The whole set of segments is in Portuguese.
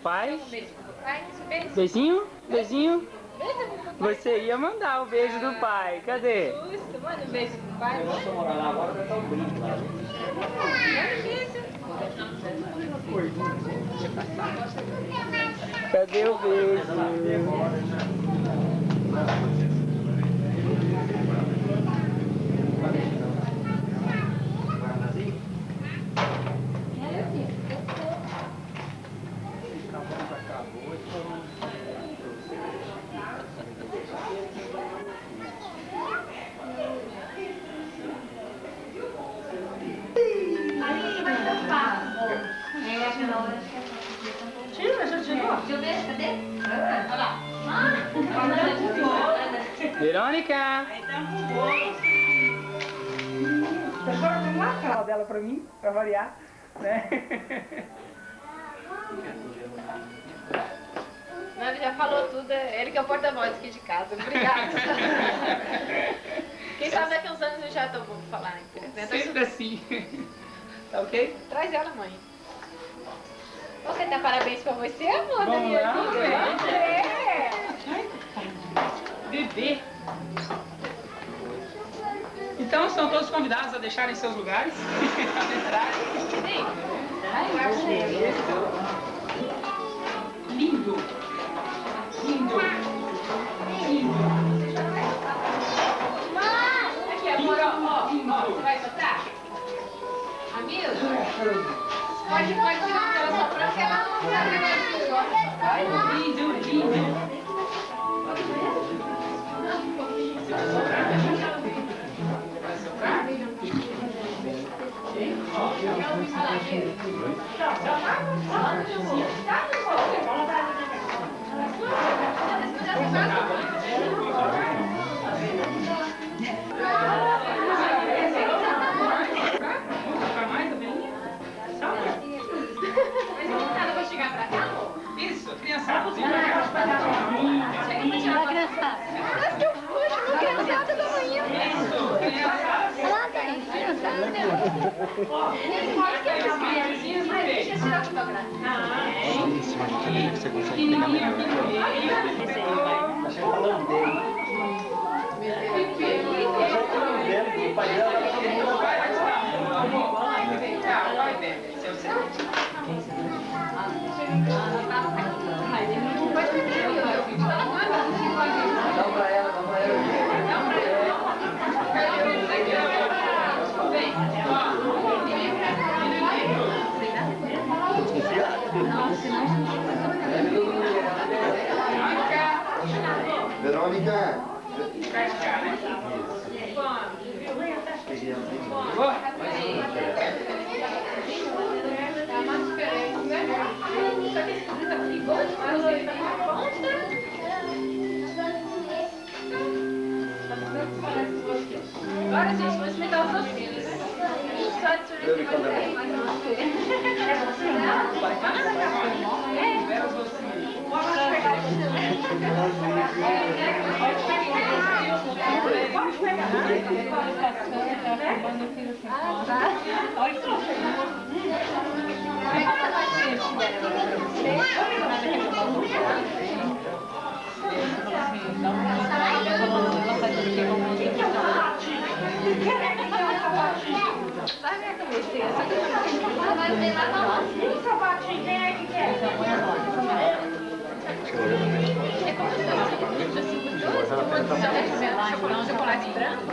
pai? Beijo pro pai. Beijo. Beijinho? Beijinho? Beijo pro pai. Você ia mandar o beijo do pai. Cadê? Justo, manda um beijo pro pai. Se eu morar lá agora, vai estar um brinco lá. Não é difícil. Cadê o beijo? Verônica! Agora vamos lá a cara dela pra mim, pra variar, né? Não, ele já falou tudo, ele que é o porta-voz aqui de casa. Obrigada. Quem sabe daqui a uns anos eu já tô vou falar, né? Sempre assim. Tá ok? Traz ela, mãe. Você dá parabéns pra você, amor, da Vamos minha lá, amiga? gente. É. Bebê. Então estão todos convidados a deixarem seus lugares. Sim. Lindo. Lindo. Lindo. Aqui, amor, ó, você vai botar? Amigo? Pode tirar ela só pra que ela não sabe. Lindo, lindo. Isso, criançada. Verônica. Agora, gente, vou explicar os docinhos. Só Vai minha cabecinha, essa aqui vai ver lá na nossa. Esse sapatinho, quem é que quer? É como se fosse chocolate branco.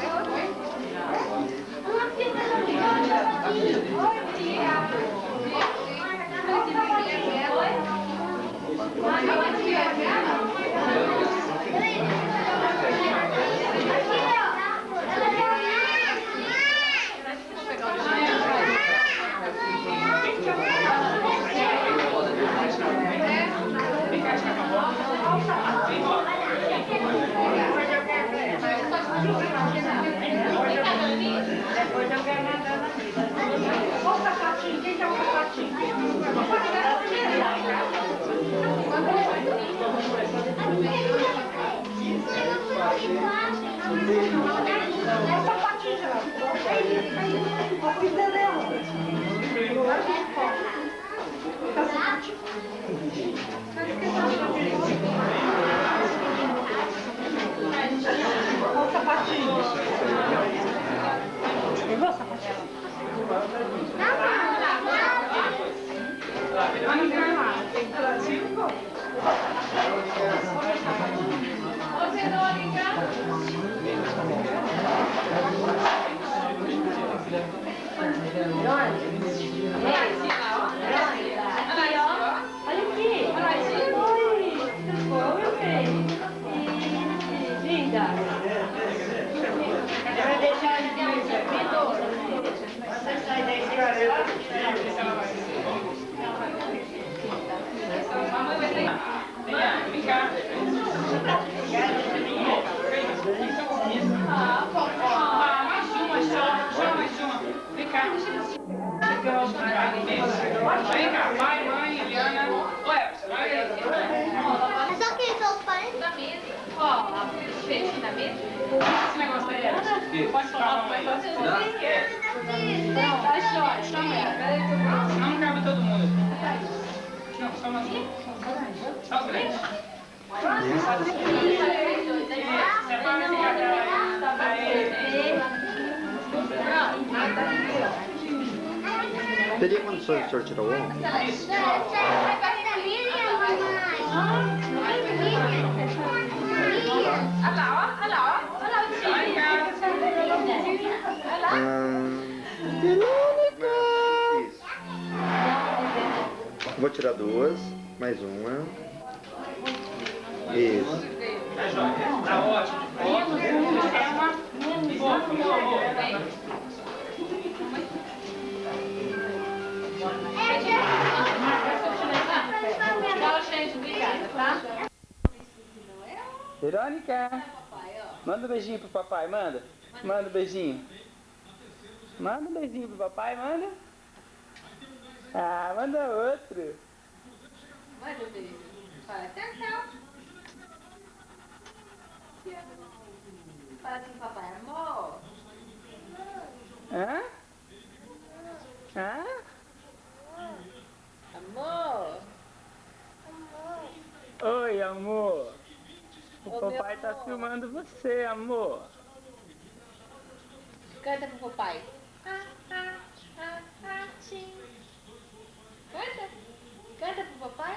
Depois eu quero mandar na vida. O sapatinho, quem quer o sapatinho? É sapatinho, Geraldo. A filha dela. Tá sapatinho. Olha aqui. Oi. Tudo bom, meu bem? Linda. Vai deixar ele aqui. Você sai daí. Vem cá. Mais uma só. Vem cá. Vem cá, pai, mãe, Eliana. Ué, você vai aí. Só que são os parentes da mesa. Ó, os peixinhos da mesa. Esse negócio aí. Pode falar, mãe. Não, tá jóia. Chama ela. Senão não cabe todo mundo. Não, só uma. Só os grandes. Separa esse cara aí. Teria condições de o senhor tirar o ombro? Isso. Vou tirar duas, mais uma. Isso. Tá jóia. Tá ótimo. Verônica, manda um beijinho pro papai, manda. Manda um beijinho. Manda um beijinho pro papai, manda. Ah, manda outro. Manda um beijo. Fala tchau, tchau. Fala assim, papai, amor. Hã? Hã? Amor. Oi, amor. O Ô, papai meu tá amor. filmando você, amor. Canta pro papai. Sim. Canta. Canta pro papai.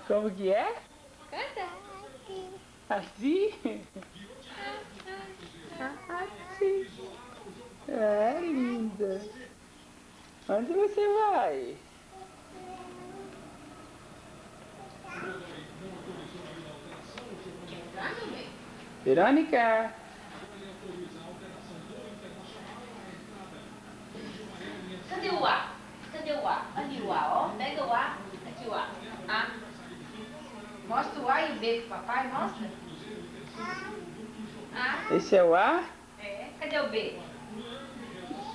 Como que é? Canta. Assim? Assim. É, linda. Onde você vai? Verônica. Cadê o A? Cadê o A? Ali o A, ó. Pega o A. Aqui o A. A. Mostra o A e o B pro papai, mostra. A. Esse é o A? É. Cadê o B?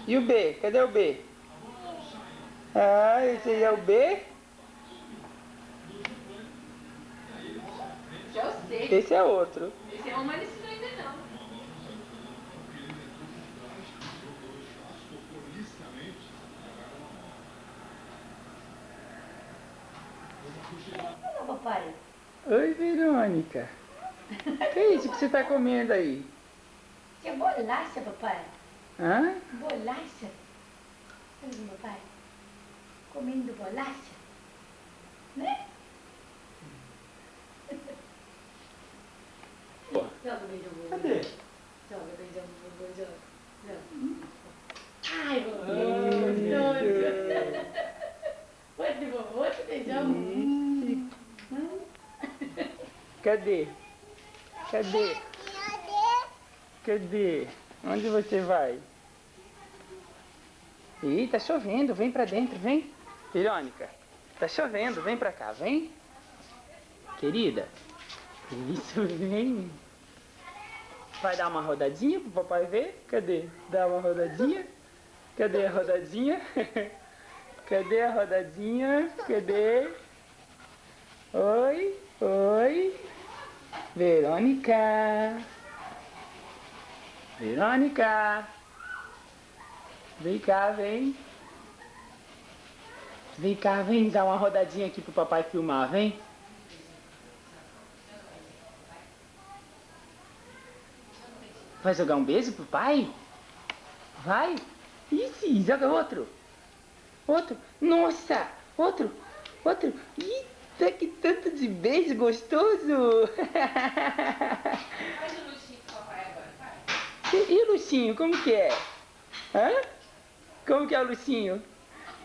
E o B? Cadê o B? Ah, esse aí é o B? Eu sei. Esse é outro. Esse é uma não ensinou ainda não. Não, papai. Oi, Verônica. Que é isso que você tá comendo aí? Isso é bolacha, papai. Hã? Bolacha. Olha, papai. Comendo bolacha. Né? Joga o beijão. Cadê? Joga o beijão. Joga. Ai, gostoso. Outro beijão. Cadê? Cadê? Cadê? Onde você vai? Ih, tá chovendo, vem pra dentro, vem. Verônica, tá chovendo, vem pra cá, vem. Querida, isso, vem. Vai dar uma rodadinha pro papai ver? Cadê? Dá uma rodadinha? Cadê a rodadinha? Cadê a rodadinha? Cadê? Oi, oi. Verônica. Verônica. Vem cá, vem. Vem cá, vem dar uma rodadinha aqui pro papai filmar, vem. Vai jogar um beijo pro pai? Vai? Ih, joga outro. Outro. Nossa, outro. Outro. Eita, que tanto de beijo gostoso. Faz o luxinho pro papai agora, vai. E o Lucinho, como que é? Hã? Como que é o Lucinho?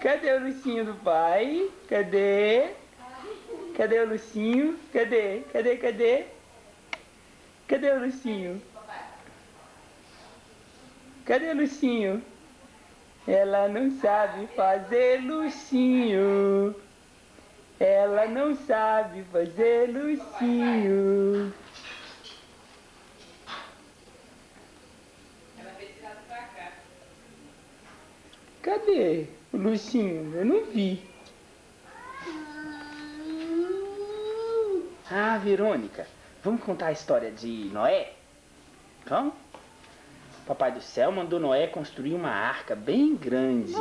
Cadê o Lucinho do pai? Cadê? Cadê o Lucinho? Cadê? Cadê? Cadê? Cadê o Lucinho? Cadê o Lucinho? Ela não sabe fazer Lucinho. Ela não sabe fazer Lucinho. Ela fez tirado pra cá. Cadê o Lucinho? Eu não vi. Ah, Verônica, vamos contar a história de Noé? Vamos? Papai do céu mandou Noé construir uma arca bem grande.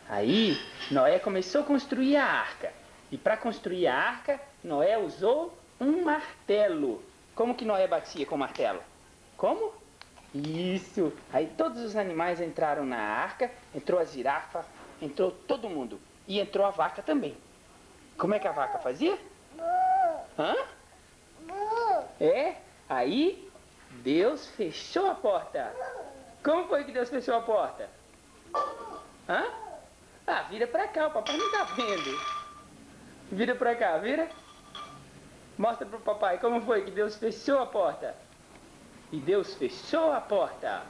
Aí, Noé começou a construir a arca. E para construir a arca, Noé usou um martelo. Como que Noé batia com o martelo? Como? Isso! Aí todos os animais entraram na arca, entrou a girafa, entrou todo mundo. E entrou a vaca também. Como é que a vaca fazia? Hã? É? Aí Deus fechou a porta. Como foi que Deus fechou a porta? Hã? Ah, vira pra cá, o papai não tá vendo. Vira pra cá, vira. Mostra pro papai como foi que Deus fechou a porta. E Deus fechou a porta.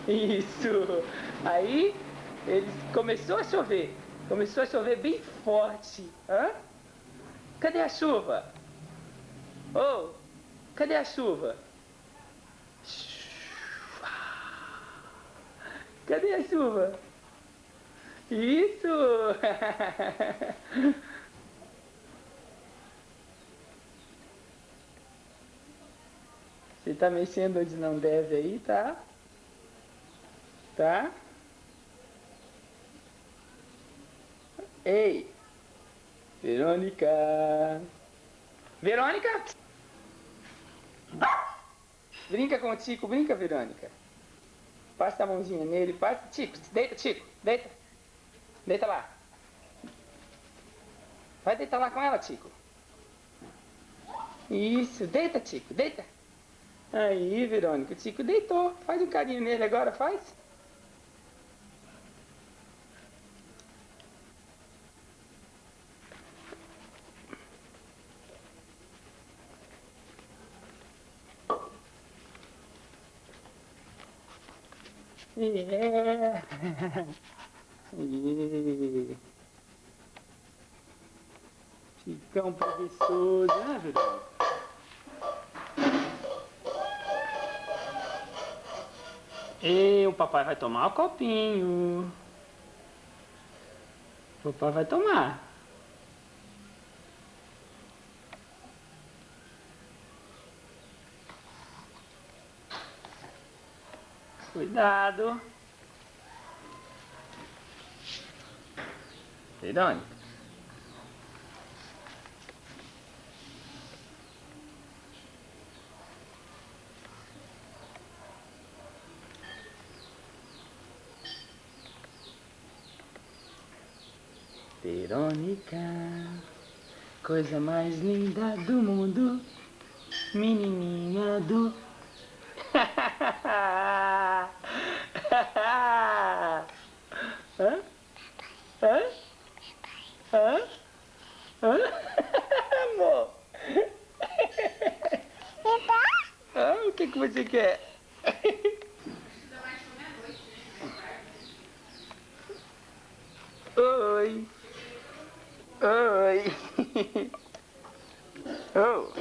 Isso. Aí começou a chover. Começou a chover bem forte. Hã? Cadê a chuva? Oh, cadê a chuva? Cadê a chuva? Isso! Você tá mexendo onde não deve aí, tá? Tá? Ei! Verônica! Verônica! Brinca com o Tico, brinca, Verônica. Passa a mãozinha nele, passa. Tico, deita, Tico, deita. Deita lá. Vai deitar lá com ela, Tico. Isso, deita, Tico, deita. Aí, Verônica, o Tico deitou. Faz um carinho nele agora, faz. É. Ticão preguiçoso, né, Verônica? E o papai vai tomar o copinho. O papai vai tomar. Cuidado. Verônica. Verônica, coisa mais linda do mundo, menininha do... Hã? Hã? Hã? Hã? Amor? Hã? O que você quer? Oi. Oi. Oh.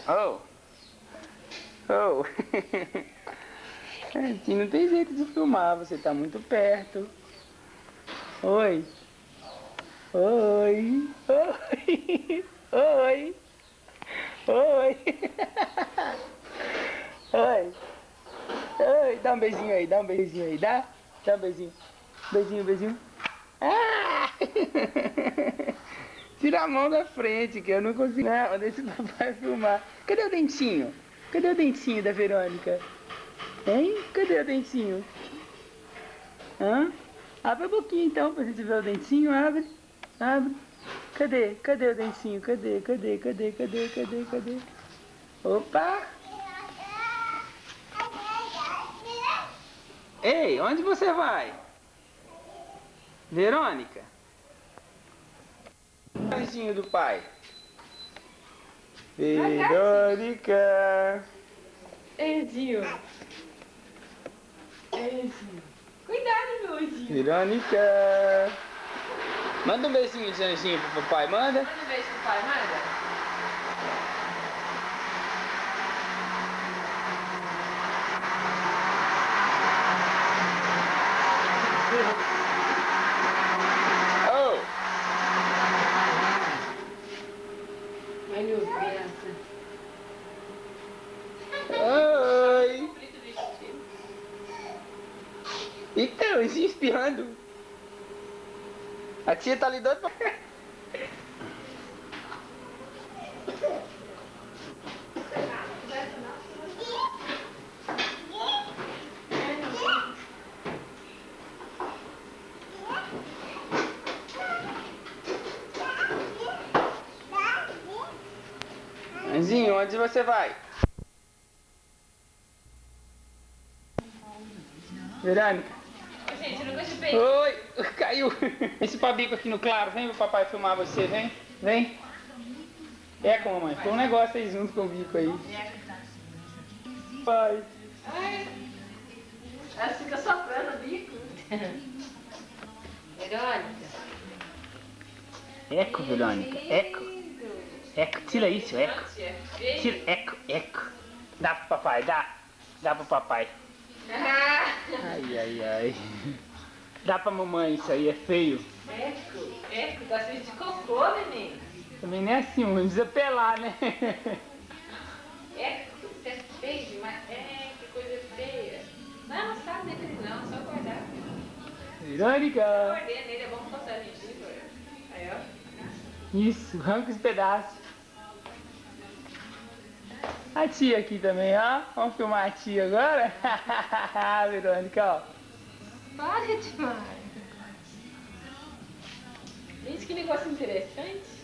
Oh. Oh. Assim não tem jeito de filmar, você tá muito perto. Oi. Oi. Oi. Oi. Oi. Oi. Oi. Dá um beijinho aí, dá um beijinho aí, dá? Dá um beijinho. Beijinho, beijinho. Ah! Tira a mão da frente, que eu não consigo. Não, deixa o papai filmar. Cadê o dentinho? Cadê o dentinho da Verônica? Hein? Cadê o dentinho? Hã? Abre a boquinha então pra gente ver o dentinho. Abre. Abre. Cadê? Cadê o dentinho? Cadê? Cadê? Cadê? Cadê? Cadê? Cadê? Opa! Ei, onde você vai? Verônica? Anjinho do pai. Verônica. Anjinho. Anjinho. Cuidado, meu anjinho. Verônica. Manda um beijinho de anjinho pro papai, manda. Manda um beijo pro pai, manda. Oh, Ai, meu criança. oi. Então, anjinho espirrando. A tia tá ali doida pra... Anjinho, onde você vai? Verônica. Gente, eu não gosto de beijo. Oi, caiu. Esse pabico aqui no claro, vem pro papai filmar você, vem, vem. É com a mamãe, põe um negócio aí junto com o bico aí. Pai. Ela fica soprando o bico. Verônica. Eco, Verônica, eco. Eco, tira isso, eco. Tira, eco, eco. Dá pro papai, dá. Dá pro papai. Ai, ai, ai. Dá pra mamãe, isso aí é feio. Eco, tá cheio de cocô, menino. Também nem é assim, não precisa pelar, né? Eco, isso é feio demais. Que coisa feia. Não sabe dele não, só guardar. Verônica. Guardei nele, é bom passar a gengiva. Aí, ó. Isso, arranca os pedaços. A tia aqui também, ó. Vamos filmar a tia agora? Verônica, ó. Para de falar. Gente, que negócio interessante.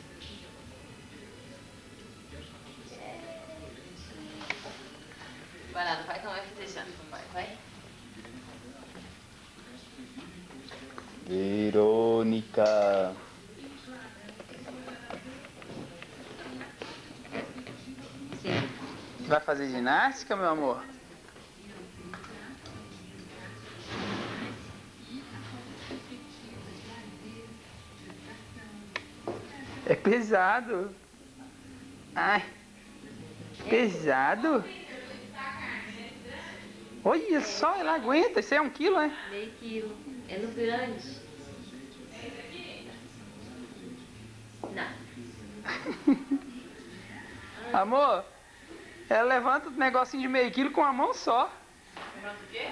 Vai lá, não vai que não vai fazer janta, papai, vai. Verônica. Sim. Vai fazer ginástica, meu amor? É pesado. Ai. Pesado? Olha só, ela aguenta. Isso aí é 1 quilo, é? Meio quilo. É no grande. Não. Amor, ela levanta o negocinho de meio quilo com a mão só. Levanta o quê?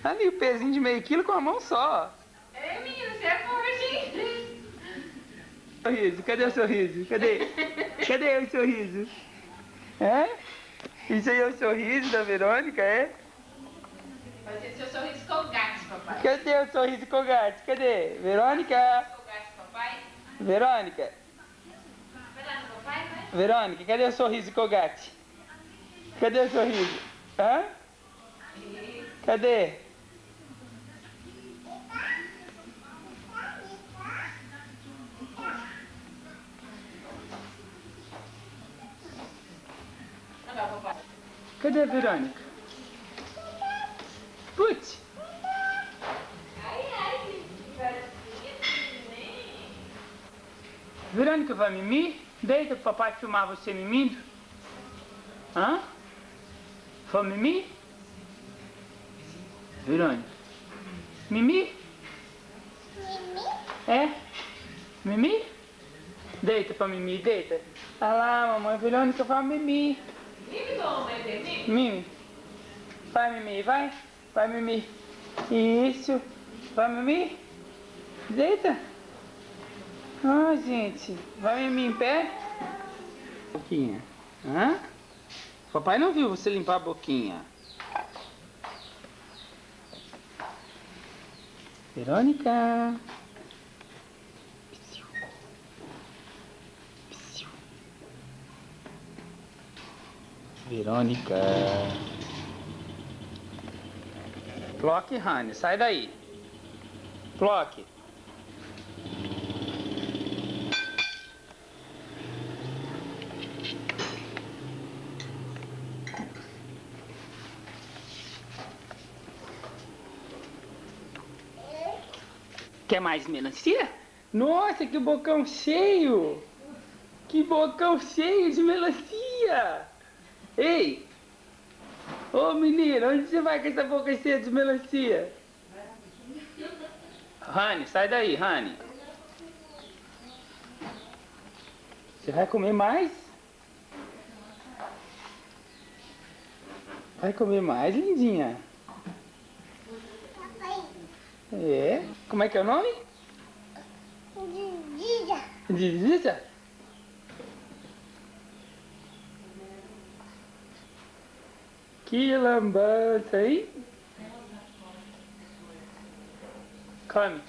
Ali, o pezinho de meio quilo com a mão só. É, menino, você é forte. Sorriso, cadê o sorriso? Cadê? Cadê o sorriso? É? Isso aí é o sorriso da Verônica, é? Vai ser seu sorriso colgate, papai. Cadê o sorriso colgate? Cadê? Verônica? Colgate, papai. Verônica? Vai lá no papai, vai. Verônica, cadê o sorriso colgate? Cadê o sorriso? Hã? Cadê? Não vai, papai. Cadê a Verônica? Putz! Verônica vai mimir? Deita pro papai filmar você mimindo? Hã? Foi mimir? Verônica? Mimi? É? Mimi? Deita pra mimir, deita. Olha lá, mamãe Verônica vai mimir. Mime, mamãe, mime. Mimi. Vai, Mimi, vai. Vai, Mimi. Isso. Vai, Mimi. Deita. Ah, gente. Vai, Mimi, em pé. Boquinha. Hã? Papai não viu você limpar a boquinha. Verônica. Psiu. Psiu. Verônica. Clock e Rani, sai daí. Clock. Quer mais melancia? Nossa, que bocão cheio! Que bocão cheio de melancia! Ei! Ô menino, onde você vai com essa boca cheia de melancia? Rani, sai daí, Rani. Você vai comer mais? Vai comer mais, lindinha? É? Como é que é o nome? Ziza. Que lambança, hein? Come.